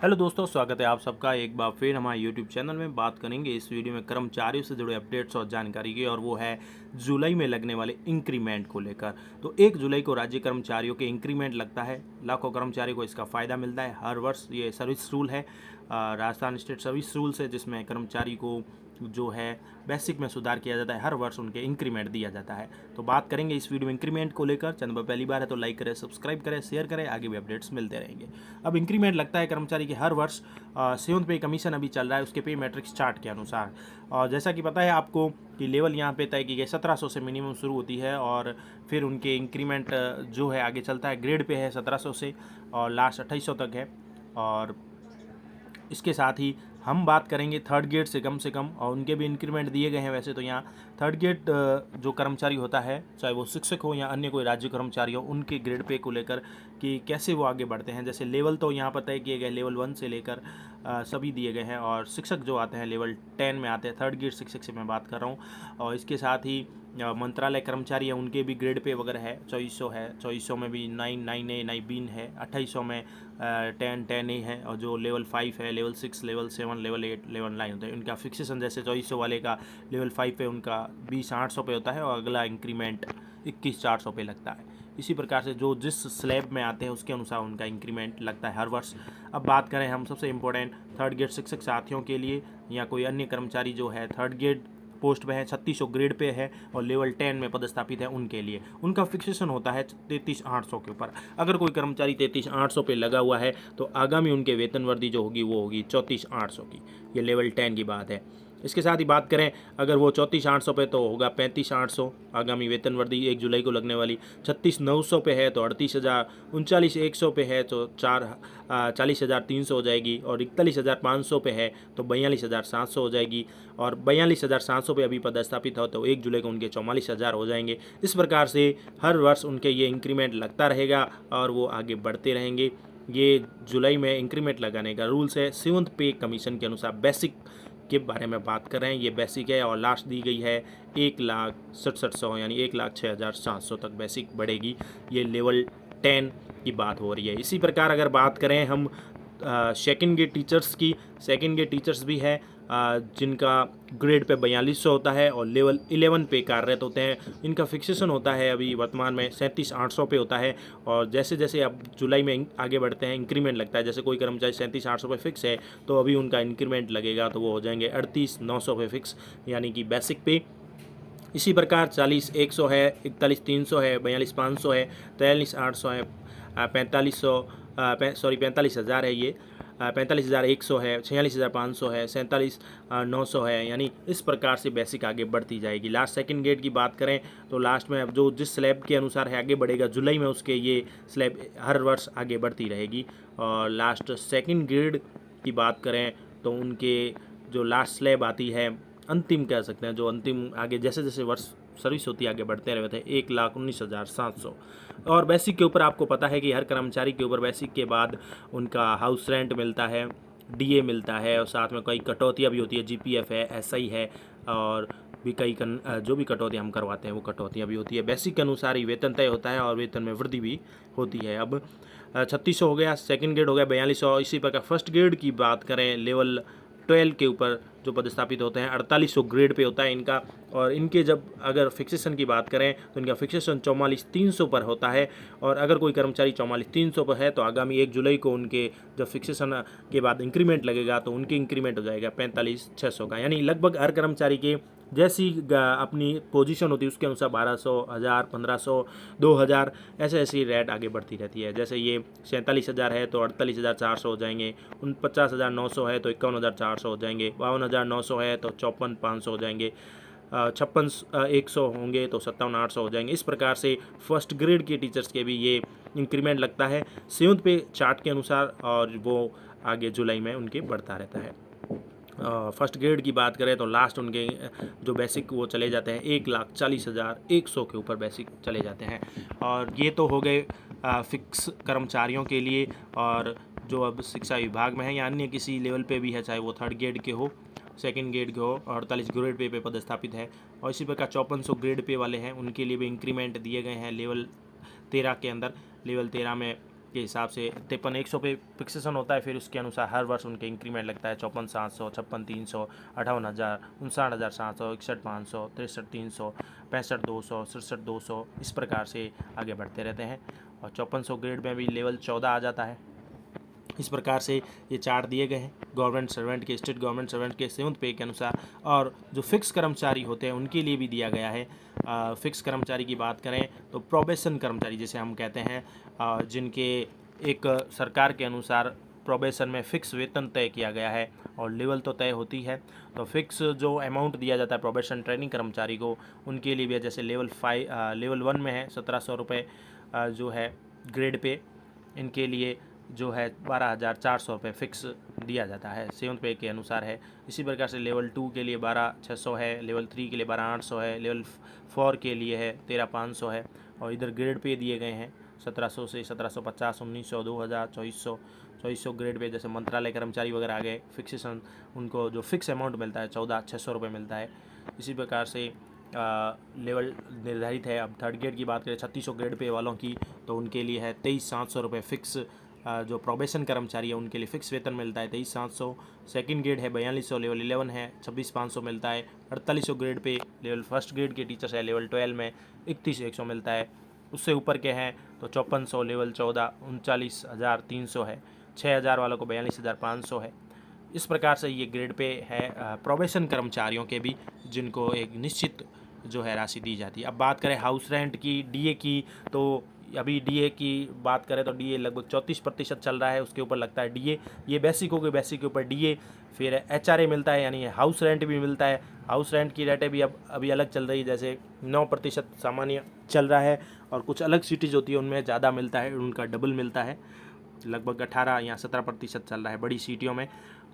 Hello दोस्तों, स्वागत है आप सबका एक बार फिर हमारे यूट्यूब चैनल में। बात करेंगे इस वीडियो में कर्मचारियों से जुड़े अपडेट्स और जानकारी की, और वो है जुलाई में लगने वाले इंक्रीमेंट को लेकर। तो 1 जुलाई को राज्य कर्मचारियों के इंक्रीमेंट लगता है। लाखों कर्मचारियों को इसका फ़ायदा मिलता है हर वर्ष। ये सर्विस रूल है, राजस्थान स्टेट सर्विस रूल्स है, जिसमें कर्मचारी को जो है बेसिक में सुधार किया जाता है। हर वर्ष उनके इंक्रीमेंट दिया जाता है। तो बात करेंगे इस वीडियो में इंक्रीमेंट को लेकर। चैनल पर पहली बार है तो लाइक करें, सब्सक्राइब करें, शेयर करें, आगे भी अपडेट्स मिलते रहेंगे। अब इंक्रीमेंट लगता है कर्मचारी के हर वर्ष। सेवंथ पे कमीशन अभी चल रहा है उसके पे मैट्रिक्स चार्ट के अनुसार। और जैसा कि पता है आपको कि लेवल यहाँ पे तय की गई 1700 से मिनिमम शुरू होती है, और फिर उनके इंक्रीमेंट जो है आगे चलता है। ग्रेड पे है 1700 से और लास्ट 2800 तक है। और इसके साथ ही हम बात करेंगे थर्ड ग्रेड से कम, और उनके भी इंक्रीमेंट दिए गए हैं। वैसे तो यहाँ थर्ड ग्रेड जो कर्मचारी होता है, चाहे वो शिक्षक हो या अन्य कोई राज्य कर्मचारी हो, उनके ग्रेड पे को लेकर कि कैसे वो आगे बढ़ते हैं। जैसे लेवल तो यहाँ पर तय किए गए, लेवल 1 से लेकर सभी दिए गए हैं। और शिक्षक जो आते हैं लेवल 10 में आते हैं, थर्ड ग्रेड शिक्षक से मैं बात कर रहा हूँ। और इसके साथ ही मंत्रालय कर्मचारी हैं, उनके भी ग्रेड पे वगैरह है। 2400 है, 2400 में भी 9A 9B है। 2800 में 10A है। और जो लेवल 5 है, लेवल 6, लेवल 7, लेवल 8, लेवल 9 होता है। इनका फिक्सेशन जैसे 2400 वाले का लेवल 5 पे उनका 20,800 पे होता है, और अगला इंक्रीमेंट 21,400 पे लगता है। इसी प्रकार से जो जिस स्लैब में आते हैं उसके अनुसार उनका इंक्रीमेंट लगता है हर वर्ष। अब बात करें हम सबसे इम्पोर्टेंट थर्ड ग्रेड शिक्षक साथियों के लिए, या कोई अन्य कर्मचारी जो है थर्ड ग्रेड पोस्ट पे है, 3600 ग्रेड पे है और लेवल 10 में पदस्थापित है, उनके लिए उनका फिक्सेशन होता है 33,800 के ऊपर। अगर कोई कर्मचारी 33,800 पे लगा हुआ है तो आगामी उनके वेतन वृद्धि जो होगी वो होगी 34,800 की। ये लेवल 10 की बात है। इसके साथ ही बात करें, अगर वो 34,800 पे तो होगा 35,800 आगामी वेतन वृद्धि 1 जुलाई को लगने वाली। 36,900 पे है तो 38,000। 39,100 पे है तो 40,300 हो जाएगी। और 41,500 पे है तो 42,700 हो जाएगी। और 42,700 पे अभी पदस्थापित हो तो 1 जुलाई को उनके 44,000 हो जाएंगे। इस प्रकार से हर वर्ष उनके ये इंक्रीमेंट लगता रहेगा और वो आगे बढ़ते रहेंगे। ये जुलाई में इंक्रीमेंट लगाने का रूल्स है। 7th पे कमीशन के अनुसार बेसिक के बारे में बात कर रहे हैं। ये बेसिक है और लास्ट दी गई है 1,67,100 यानी 1,06,700 तक बेसिक बढ़ेगी। ये लेवल 10 की बात हो रही है। इसी प्रकार अगर बात करें हम सेकंड ग्रेड टीचर्स की, सेकंड ग्रेड टीचर्स भी है जिनका ग्रेड पे 4200 होता है और लेवल 11 पे कार्यरत होते हैं। इनका फिक्सेशन होता है अभी वर्तमान में 37,800 पे होता है। और जैसे जैसे अब जुलाई में आगे बढ़ते हैं इंक्रीमेंट लगता है। जैसे कोई कर्मचारी 37,800 पे फिक्स है तो अभी उनका इंक्रीमेंट लगेगा तो वो हो जाएंगे 38,900 पे फिक्स, यानी कि बेसिक पे। इसी प्रकार 40,100 है, 41,300 है, 42,500 है, 43,800 है, 45,000 है, ये 45,100 है, 46,500 है, 47,900 है। यानी इस प्रकार से बेसिक आगे बढ़ती जाएगी। लास्ट सेकंड ग्रेड की बात करें तो लास्ट में अब जो जिस स्लैब के अनुसार है आगे बढ़ेगा, जुलाई में उसके ये स्लैब हर वर्ष आगे बढ़ती रहेगी। और लास्ट सेकंड ग्रेड की बात करें तो उनके जो लास्ट स्लैब आती है, अंतिम कह सकते हैं, जो अंतिम आगे जैसे जैसे वर्ष सर्विस होती है आगे बढ़ते रहते हैं, 1,19,700। और बेसिक के ऊपर आपको पता है कि हर कर्मचारी के ऊपर बेसिक के बाद उनका हाउस रेंट मिलता है, डीए मिलता है, और साथ में कई कटौतियाँ भी होती है, जीपीएफ है, एसआई है, और भी कई जो भी कटौतियाँ हम करवाते हैं वो कटौतियाँ भी होती है। बेसिक के अनुसार ही वेतन तय होता है और वेतन में वृद्धि भी होती है। अब 3600 हो गया, सेकेंड ग्रेड हो गया 4200। इसी प्रकार फर्स्ट ग्रेड की बात करें, लेवल 12 के ऊपर जो पदस्थापित होते हैं 4800 ग्रेड पे होता है इनका। और इनके जब अगर फिक्सेशन की बात करें तो इनका फिक्सेशन 44,300 पर होता है। और अगर कोई कर्मचारी 44,300 पर है तो आगामी 1 जुलाई को उनके जब फिक्सेशन के बाद इंक्रीमेंट लगेगा तो उनके इंक्रीमेंट हो जाएगा 45,600 का। यानी लगभग हर कर्मचारी के जैसी अपनी पोजीशन होती है उसके अनुसार 1200, 1000, 1500, 2000 ऐसे ऐसी रेट आगे बढ़ती रहती है। जैसे ये 47,000 है तो 48,400 हो जाएंगे। 49,900 है तो 51,400 हो जाएंगे। 52,900 है तो 54,500 हो जाएंगे। 56,100 होंगे तो 57,800 हो जाएंगे। इस प्रकार से फर्स्ट ग्रेड के टीचर्स के भी ये इंक्रीमेंट लगता है 7th पे चार्ट के अनुसार, और वो आगे जुलाई में उनके बढ़ता रहता है। फर्स्ट ग्रेड की बात करें तो लास्ट उनके जो बेसिक वो चले जाते हैं 1,40,100 के ऊपर बेसिक चले जाते हैं। और ये तो हो गए फिक्स कर्मचारियों के लिए। और जो अब शिक्षा विभाग में है या अन्य किसी लेवल पे भी है, चाहे वो थर्ड ग्रेड के हो, सेकंड ग्रेड के हो, 48 ग्रेड पे पदस्थापित है। और इसी प्रकार 5400 ग्रेड पे वाले हैं, उनके लिए भी इंक्रीमेंट दिए गए हैं लेवल 13 के अंदर। लेवल 13 में के हिसाब से 53,100 पे फिक्सेशन होता है। फिर उसके अनुसार हर वर्ष उनके इंक्रीमेंट लगता है 54,700, 56,300, 58,000, 59,700, 61,500, 63,300, 65,200, 67,200 इस प्रकार से आगे बढ़ते रहते हैं। और 5400 ग्रेड में भी लेवल 14 आ जाता है। इस प्रकार से ये चार्ट दिए गए हैं गवर्नमेंट सर्वेंट के, स्टेट गवर्नमेंट सर्वेंट के 7th पे के अनुसार। और जो फिक्स कर्मचारी होते हैं उनके लिए भी दिया गया है। फिक्स कर्मचारी की बात करें तो प्रोबेशन कर्मचारी जिसे हम कहते हैं, जिनके एक सरकार के अनुसार प्रोबेशन में फ़िक्स वेतन तय किया गया है और लेवल तो तय होती है। तो फिक्स जो अमाउंट दिया जाता है प्रोबेशन ट्रेनिंग कर्मचारी को, उनके लिए भी जैसे लेवल 1 में है 1700 रुपये जो है ग्रेड पे, इनके लिए जो है 12,400 रुपये फिक्स दिया जाता है 7th पे के अनुसार है। इसी प्रकार से लेवल 2 के लिए 12,600 है, लेवल 3 के लिए 12,800 है, लेवल 4 के लिए है 13,500 है। और इधर ग्रेड पे दिए गए हैं 1700 से 1750, 1900, 2000, 2400 ग्रेड पे। जैसे मंत्रालय कर्मचारी वगैरह आ गए फिक्सेशन, उनको जो फिक्स अमाउंट मिलता है 14,600 रुपये मिलता है। इसी प्रकार से लेवल निर्धारित है। अब थर्ड ग्रेड की बात करें 3600 ग्रेड पे वालों की, तो उनके लिए है 23,700 रुपये फिक्स। जो प्रोबेशन कर्मचारी है उनके लिए फ़िक्स वेतन मिलता है 23,700। सेकंड ग्रेड है 4200, लेवल 11 है 26,500 मिलता है। 4800 grade pay level first grade के टीचर्स है, लेवल 12 में 31,100 मिलता है। उससे ऊपर के हैं तो 5400, लेवल 14 39,300 है। 6000 वालों को 42,500 है। इस प्रकार से ये ग्रेड पे है प्रोबेशन कर्मचारियों के भी, जिनको एक निश्चित जो है राशि दी जाती है। अब बात करें हाउस रेंट की, डीए की, तो अभी डीए की बात करें तो डीए लगभग 34% चल रहा है, उसके ऊपर लगता है डीए। ये बेसिक हो गई, बेसिक के ऊपर डीए, फिर एचआरए मिलता है, यानी हाउस रेंट भी मिलता है। हाउस रेंट की रेटें भी अभी अलग चल रही है, जैसे 9% सामान्य चल रहा है, और कुछ अलग सिटीज़ होती है उनमें ज़्यादा मिलता है, उनका डबल मिलता है, लगभग 18 या 17% चल रहा है बड़ी सिटियों में।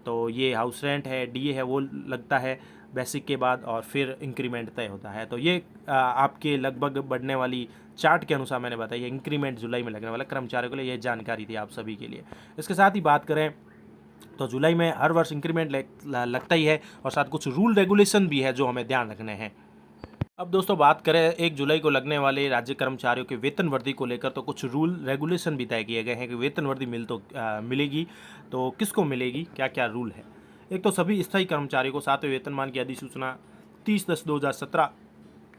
तो ये हाउस रेंट है, डीए है, वो लगता है बेसिक के बाद, और फिर इंक्रीमेंट तय होता है। तो ये आपके लगभग बढ़ने वाली चार्ट के अनुसार मैंने बताया इंक्रीमेंट जुलाई में लगने वाला कर्मचारियों के लिए, ये जानकारी थी आप सभी के लिए। इसके साथ ही बात करें तो जुलाई में हर वर्ष इंक्रीमेंट लगता ही है, और साथ कुछ रूल रेगुलेशन भी है जो हमें ध्यान रखने हैं। अब दोस्तों बात करें 1 जुलाई को लगने वाले राज्य कर्मचारियों के वेतन वृद्धि को लेकर, तो कुछ रूल रेगुलेशन भी तय किए गए हैं कि वेतन वृद्धि मिलेगी तो किसको मिलेगी, क्या क्या रूल है। एक तो सभी स्थायी कर्मचारियों को 7वें वेतनमान की अधिसूचना 30/10/2017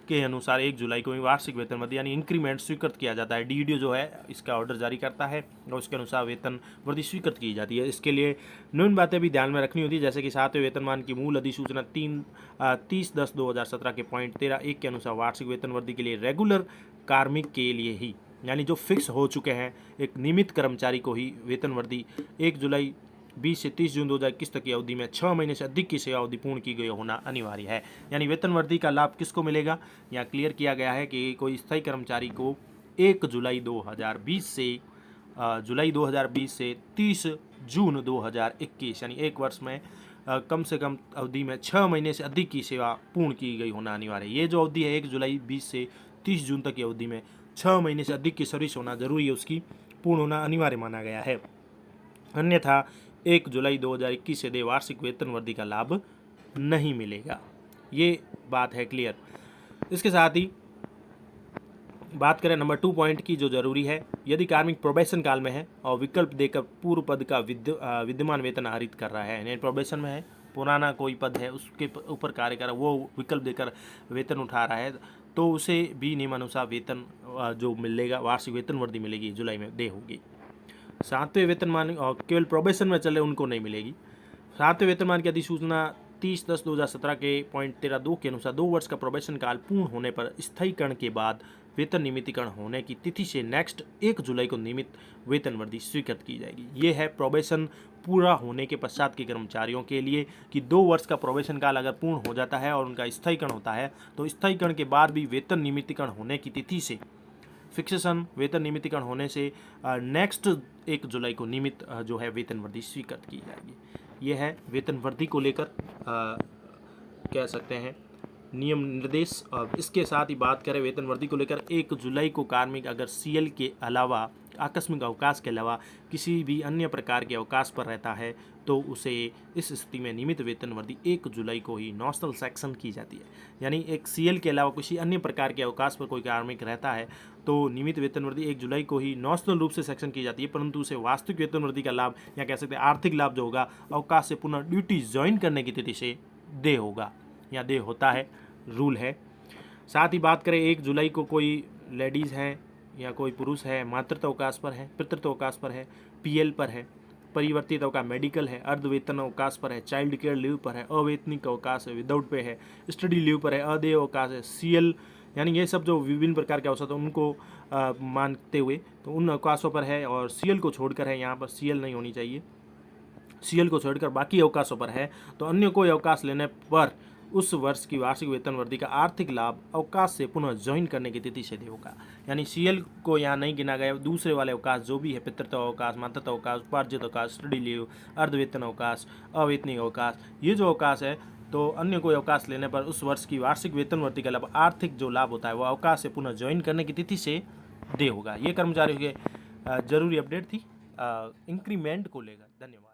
के अनुसार 1 जुलाई को ही वार्षिक वेतन वृद्धि यानी इंक्रीमेंट स्वीकृत किया जाता है। डीईडीओ जो है इसका ऑर्डर जारी करता है और उसके अनुसार वेतन वृद्धि स्वीकृत की जाती है। इसके लिए निम्न बातें भी ध्यान में रखनी होती है, जैसे कि 7वें वेतनमान की मूल अधिसूचना 30/10/2017 के पॉइंट 13(1) के अनुसार वार्षिक वेतन वृद्धि के लिए रेगुलर कार्मिक के लिए ही, यानी जो फिक्स हो चुके हैं एक नियमित कर्मचारी को ही वेतन वृद्धि 1 जुलाई 20 से 30 जून 2021 तक की अवधि में 6 महीने से अधिक की सेवा अवधि पूर्ण की गई होना अनिवार्य है। यानी वेतन वृद्धि का लाभ किसको मिलेगा, यहाँ क्लियर किया गया है कि कोई स्थायी कर्मचारी को 1 जुलाई 2020 से 30 जून 2021 यानी एक वर्ष में कम से कम अवधि में 6 महीने से अधिक की सेवा पूर्ण की गई होना अनिवार्य है। ये जो अवधि है 1 जुलाई 20 से 30 जून तक की अवधि में 6 महीने से अधिक की सर्विस होना जरूरी है, उसकी पूर्ण होना अनिवार्य माना गया है। अन्यथा 1 जुलाई 2021 से वार्षिक वेतन वृद्धि का लाभ नहीं मिलेगा। ये बात है क्लियर। इसके साथ ही बात करें नंबर 2 पॉइंट की, जो जरूरी है, यदि कार्मिक प्रोबेशन काल में है और विकल्प देकर पूर्व पद का विद्यमान वेतन आहरित कर रहा है, यानी प्रोबेशन में है, पुराना कोई पद है उसके ऊपर कार्य कर रहा है, वो विकल्प देकर वेतन उठा रहा है, तो उसे भी नियमानुसार वेतन जो मिलेगा, वार्षिक वेतन वृद्धि मिलेगी, जुलाई में दे होगी। 7वें वेतनमान और केवल प्रोबेशन में चले उनको नहीं मिलेगी। 7वें वेतनमान की अधिसूचना 30/10/2017 के पॉइंट 13(2) के अनुसार 2 वर्ष का प्रोबेशन काल पूर्ण होने पर स्थायीकरण के बाद वेतन नियमितीकरण होने की तिथि से नेक्स्ट 1 जुलाई को नियमित वेतन वृद्धि स्वीकृत की जाएगी। ये है प्रोबेशन पूरा होने के पश्चात के कर्मचारियों के लिए कि 2 वर्ष का प्रोबेशन काल अगर पूर्ण हो जाता है और उनका स्थायीकरण होता है, तो स्थायीकरण के बाद भी वेतन नियमितीकरण होने की तिथि से फिक्सेशन वेतन नियमितीकरण होने से नेक्स्ट 1 जुलाई को नियमित जो है वेतन वृद्धि स्वीकृत की जाएगी। ये है वेतन वृद्धि को लेकर कह सकते हैं नियम निर्देश। इसके साथ ही बात करें वेतन वृद्धि को लेकर, 1 जुलाई को कार्मिक अगर सीएल के अलावा आकस्मिक अवकाश के अलावा किसी भी अन्य प्रकार के अवकाश पर रहता है, तो उसे इस स्थिति में नियमित वेतन वृद्धि 1 जुलाई को ही नॉमिनल सेक्शन की जाती है। यानी एक सीएल के अलावा किसी अन्य प्रकार के अवकाश पर कोई कार्मिक रहता है, तो नियमित वेतन वृद्धि 1 जुलाई को ही नॉमिनल रूप से सेक्शन की जाती है, परंतु उसे वास्तविक वेतन वृद्धि का लाभ या कह सकते हैं आर्थिक लाभ जो होगा अवकाश से पुनः ड्यूटी ज्वाइन करने की तिथि से दे होगा या दे होता है, रूल है। साथ ही बात करें 1 जुलाई को कोई लेडीज़ हैं या कोई पुरुष है मातृत्व अवकाश पर है, पितृत्व अवकाश पर है, पीएल पर है, परिवर्तित अवकाश मेडिकल है, अर्धवेतन अवकाश पर है, चाइल्ड केयर लीव पर है, अवेतनिक अवकाश है, विदाउट पे है, स्टडी लीव पर है, अदेय अवकाश है, सीएल, यानी ये सब जो विभिन्न प्रकार के अवसर हैं उनको मानते हुए तो उन अवकाशों पर है। और सीएल को छोड़कर है, यहाँ पर सीएल नहीं होनी चाहिए, सीएल को छोड़कर बाकी अवकाशों पर है तो अन्य कोई अवकाश लेने पर उस वर्ष की वार्षिक वेतन वृद्धि का आर्थिक लाभ अवकाश से पुनः ज्वाइन करने की तिथि से होगा। यानी सीएल को यहाँ नहीं गिना गया, दूसरे वाले अवकाश जो भी है, पितृत्व अवकाश, मातृत्व अवकाश, उपार्जित अवकाश, स्टडी लीव, अर्धवेतन अवकाश, अवेतनिक अवकाश, ये जो अवकाश है तो अन्य कोई अवकाश लेने पर उस वर्ष की वार्षिक वेतन वृद्धि का लाभ आर्थिक जो लाभ होता है वो अवकाश से पुनः ज्वाइन करने की तिथि से दे होगा। ये कर्मचारियों के जरूरी अपडेट थी इंक्रीमेंट को लेकर। धन्यवाद।